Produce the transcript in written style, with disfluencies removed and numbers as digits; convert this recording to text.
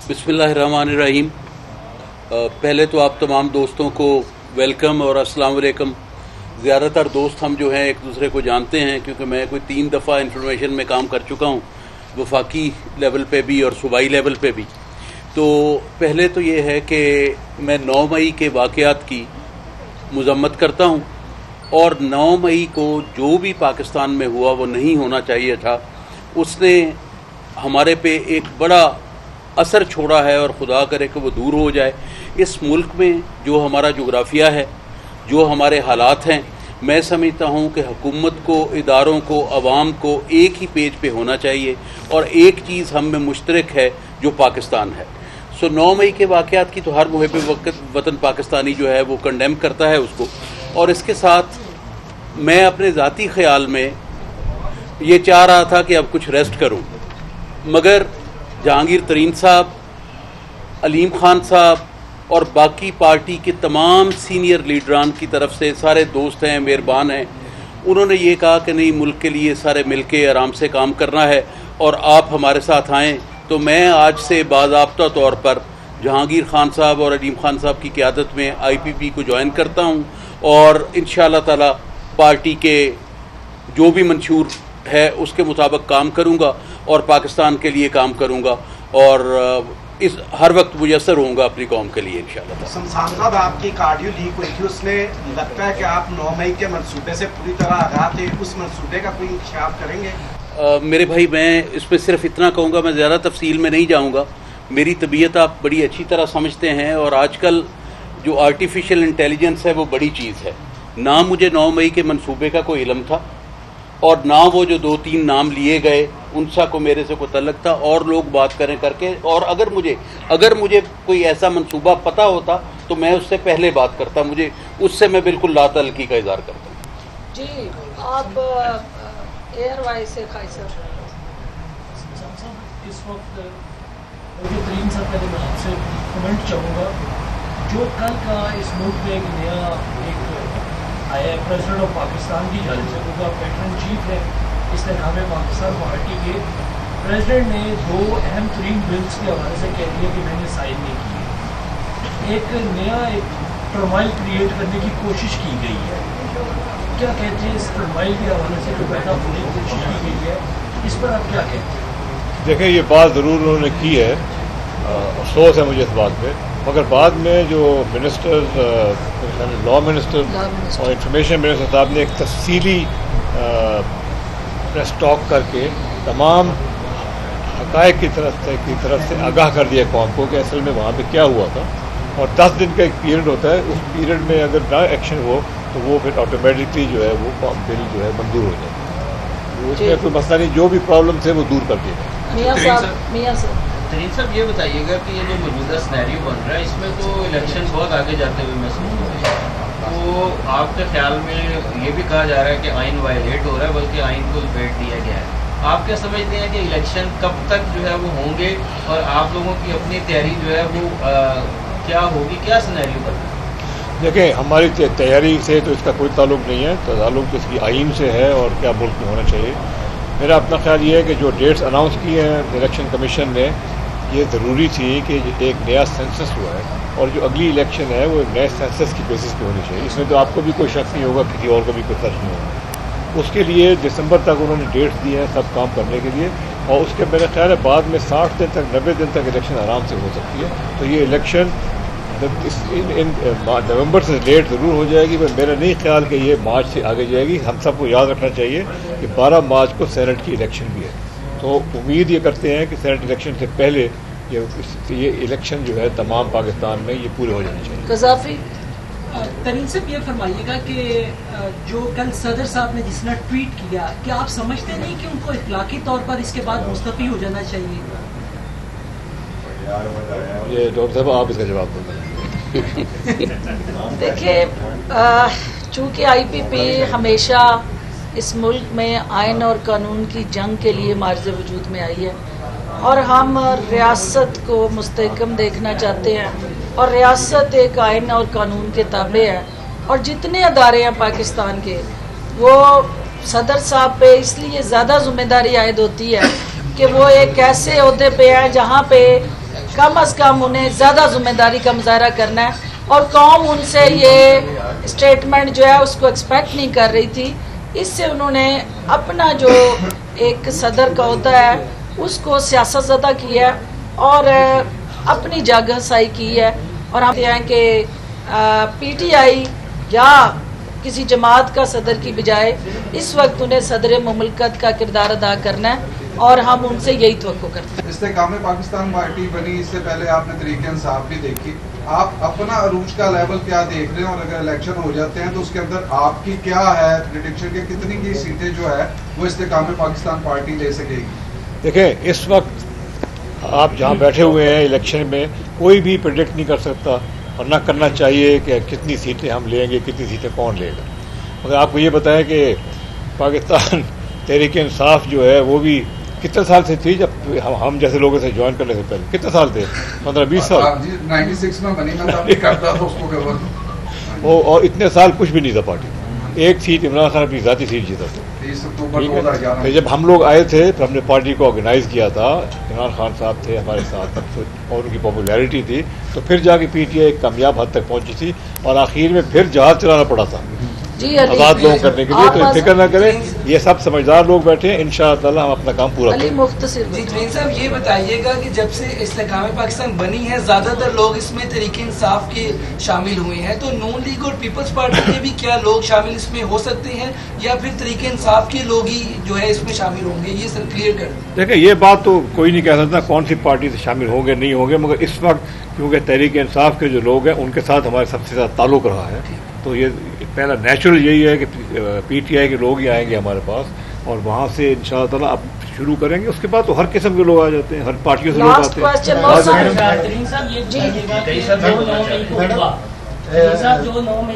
बिस्मिल्लाहिर्रहमानिर्रहीम। पहले तो आप तमाम दोस्तों को वेलकम और अस्सलाम वालेकुम। ज़्यादातर दोस्त हम जो हैं एक दूसरे को जानते हैं, क्योंकि मैं कोई 3 दफ़ा इंफॉर्मेशन में काम कर चुका हूँ, वफाकी लेवल पे भी और सूबाई लेवल पे भी। तो पहले तो ये है कि मैं 9 मई के वाक़यात की मज़म्मत करता हूँ, और 9 मई को जो भी पाकिस्तान में हुआ वो नहीं होना चाहिए था। उसने हमारे पे एक बड़ा असर छोड़ा है, और खुदा करे कि वो दूर हो जाए। इस मुल्क में जो हमारा जोग्राफिया है, जो हमारे हालात हैं, मैं समझता हूँ कि हुकूमत को, इदारों को, अवाम को एक ही पेज पे होना चाहिए, और एक चीज़ हम में मुश्तरक है जो पाकिस्तान है। 9 मई के वाक़यात की तो हर मुहिब वतन पाकिस्तानी जो है वो कंडेम करता है उसको। और इसके साथ मैं अपने ज़ाती ख़्याल में ये चाह रहा था कि अब कुछ रेस्ट करूँ, मगर जहांगीर तरीन साहब, अलीम खान साहब और बाकी पार्टी के तमाम सीनियर लीडरान की तरफ से, सारे दोस्त हैं, मेहरबान हैं, उन्होंने ये कहा कि नहीं, मुल्क के लिए सारे मिल के आराम से काम करना है और आप हमारे साथ आएँ। तो मैं आज से बाज़ाब्ता तौर पर जहांगीर खान साहब और अलीम खान साहब की क़यादत में IPP को ज्वाइन करता हूँ, और इंशाअल्लाह ताला पार्टी के जो भी मंशूर है उसके मुताबिक काम करूँगा और पाकिस्तान के लिए काम करूँगा, और इस हर वक्त मुयस्सर होऊंगा अपनी कौम के लिए इंशाअल्लाह। शमशान साहब, आपकी ऑडियो लीक हुई थी, उसमें लगता है कि आप 9 मई के मंसूबे से पूरी तरह आगाह थे। उस मंसूबे का कोई इंकशाफ करेंगे? मेरे भाई, मैं इसमें सिर्फ इतना कहूँगा, मैं ज़्यादा तफसील में नहीं जाऊँगा। मेरी तबीयत आप बड़ी अच्छी तरह समझते हैं, और आजकल जो आर्टिफिशियल इंटेलिजेंस है वो बड़ी चीज़ है। ना मुझे 9 मई के मंसूबे का कोई इल्म था, और ना वो जो 2-3 नाम लिए गए उनसा को मेरे से कोई तल्लक था, और लोग बात करें करके। और अगर मुझे कोई ऐसा मंसूबा पता होता तो मैं उससे पहले बात करता, मुझे उससे मैं बिल्कुल लातल्की का इज़हार करता। जी, आप एयरवाइज से खाई सर। इस वक्त तरीन साहब, पहले मैं आपसे कमेंट चाहूँगा, जो कल का इस मुल्क में एक नया आया है, प्रेसिडेंट ऑफ पाकिस्तान की जानिब से, उनका पैटर्न चीफ है इस्तेकाम पाकिस्तान पार्टी के प्रेसिडेंट ने 2 अहम तरीन बिल्स के हवाले से कह दिया कि मैंने साइन नहीं किए। एक नया टर्माइल क्रिएट करने की कोशिश की गई है। क्या कहते हैं इस टर्माइल के हवाले से जो पैदा होने की कोशिश की गई है, इस पर आप क्या कहते हैं? देखें, ये बात ज़रूर उन्होंने की है, अफसोस है मुझे इस बात पे, मगर बाद में जो मिनिस्टर, लॉ मिनिस्टर और इंफॉर्मेशन मिनिस्टर साहब ने एक तफसीली प्रेस टॉक करके तमाम हक़ाइक़ की तरफ से आगाह कर दिया कौम को कि असल में वहाँ पे क्या हुआ था। और 10 दिन का एक पीरियड होता है, उस पीरियड में अगर ना एक्शन हो तो वो फिर ऑटोमेटिकली जो है वो बिल जो है मंजूर हो जाए। उसमें कोई मसला नहीं, जो भी प्रॉब्लम थे वो दूर कर दिए। मियां साहब, तरीन साहब, ये बताइएगा कि ये जो मौजूदा सिनेरियो बन रहा है, इसमें तो इलेक्शन बहुत आगे जाते हुए महसूस हो रहे हैं, तो आपके ख्याल में ये भी कहा जा रहा है कि आइन वायलेट हो रहा है, बल्कि आइन को लपेट दिया गया है। आप क्या समझते हैं कि इलेक्शन कब तक जो है वो होंगे, और आप लोगों की अपनी तैयारी जो है वो क्या होगी, क्या सिनेरियो बन रहा है? देखिए, हमारी तैयारी से तो इसका कोई ताल्लुक नहीं है, तो ताल्लुक तो इसकी आइन से है और क्या मुल्क में होना चाहिए। मेरा अपना ख्याल ये है कि जो डेट्स अनाउंस किए हैं इलेक्शन कमीशन ने, ये ज़रूरी थी कि एक नया सेंसस हुआ है, और जो अगली इलेक्शन है वो एक नए सेंसस की बेसिस पे होनी चाहिए। इसमें तो आपको भी कोई शक नहीं होगा, किसी और को भी कोई शक नहीं होगा। उसके लिए दिसंबर तक उन्होंने डेट्स दिए हैं सब काम करने के लिए, और उसके मेरा ख्याल है बाद में 60 दिन तक, 90 दिन तक इलेक्शन आराम से हो सकती है। तो ये इलेक्शन नवंबर से लेट ज़रूर हो जाएगी, पर मेरा नहीं ख्याल कि ये मार्च से आगे जाएगी। हम सबको याद रखना चाहिए कि 12 मार्च को सेनेट की इलेक्शन भी है, तो उम्मीद ये करते हैं कि सेनेट इलेक्शन से पहले ये इलेक्शन जो है तमाम पाकिस्तान में ये पूरे हो जाने चाहिए। कज़ाफ़ी, तरीन साहब, ये फरमाइएगा कि जो कल सदर साहब ने जिसने ट्वीट किया, क्या आप समझते नहीं कि उनको इखलाकी तौर पर इसके बाद मुस्तफ़ी हो जाना चाहिए? ये डॉक्टर साहब, आप इसका जवाब दें। देखिए, चूँकि IPP हमेशा इस मुल्क में आइन और कानून की जंग के लिए मार्ज़ वजूद में आई है, और हम रियासत को मुस्तहकम देखना चाहते हैं, और रियासत एक आइन और कानून के ताबे है, और जितने अदारे हैं पाकिस्तान के, वो सदर साहब पे इसलिए ज़्यादा ज़िम्मेदारी आयद होती है कि वो एक ऐसे ओहदे पे हैं जहाँ पे कम अज़ कम उन्हें ज़्यादा ज़िम्मेदारी का मुजाहरा करना है, और कौम उनसे ये स्टेटमेंट जो है उसको एक्सपेक्ट नहीं कर रही थी। इससे उन्होंने अपना जो एक सदर का होता है उसको सियासत ज़दा किया और अपनी जागहसाई की है। और हम हैं कि PTI या किसी जमात का सदर की बजाय इस वक्त उन्हें सदर मुमलकत का किरदार अदा करना है, और हम उनसे यही तवक्को करते हैं। इस्तेकाम पाकिस्तान पार्टी बनी, इससे पहले आपने तरीके इंसाफ भी देखी, आप अपना अरूज का लेवल क्या देख रहे हैं, और अगर इलेक्शन हो जाते हैं तो उसके अंदर आपकी क्या है प्रेडिक्शन के कितनी की सीटें जो है वो इस्तेकाम पाकिस्तान पार्टी ले सकेगी? देखें, इस वक्त आप जहाँ बैठे हुए हैं इलेक्शन में कोई भी प्रेडिक्ट नहीं कर सकता, और ना करना चाहिए कि कितनी सीटें हम लेंगे, कितनी सीटें कौन लेगा। मगर आपको ये बताएं कि पाकिस्तान तहरीक इंसाफ जो है वो भी कितने साल से थी, जब हम जैसे लोगों से ज्वाइन करने से पहले कितने साल थे? 15-20 साल। 96 में बनी, मैं तब भी करता था उसको गवर्नर वो, और इतने साल कुछ भी नहीं था पार्टी। एक सीट इमरान खान अपनी ज़ाती सीट जीता था। 30 अक्टूबर ठीक है, 2011 तो जब हम लोग आए थे फिर हमने पार्टी को ऑर्गेनाइज किया था, इमरान खान साहब थे हमारे साथ तब, और उनकी पॉपुलैरिटी थी, तो फिर जाके PTI एक कामयाब हद तक पहुंची थी, और आखिर में फिर जहाज चलाना पड़ा था जी आज़ाद लोगों करने के लिए। तो फिक्र ना करें, ये सब समझदार लोग बैठे हैं, इंशाअल्लाह हम अपना काम पूरा अली करेंगे। मुख्तसर जी जमीन साहब, ये बताइएगा कि जब से इस्तेकाम पाकिस्तान बनी है ज़्यादातर लोग इसमें तरीके इंसाफ के शामिल हुए हैं, तो नून लीग और पीपल्स पार्टी के भी क्या लोग शामिल इसमें हो सकते हैं, या फिर तरीके इंसाफ के लोग ही जो है इसमें शामिल होंगे? ये सर क्लियर कर दें। देखिए, ये बात तो कोई नहीं कह सकता कौन सी पार्टी से शामिल होंगे नहीं होंगे, मगर इस वक्त क्योंकि तहरीक इंसाफ के जो लोग हैं उनके साथ हमारे सबसे ज़्यादा ताल्लुक़ रहा है, तो ये पहला नेचुरल यही है कि PTI के लोग ही आएंगे हमारे पास, और वहाँ से इंशाअल्लाह अब शुरू करेंगे। उसके बाद तो हर किस्म के लोग आ जाते हैं, हर पार्टियों से लोग लास्ट आते हैं। क्वेश्चन तरीन साहब ये बताइएगा कि जो 9 मई को होगा, तरीन साहब जो 9 मई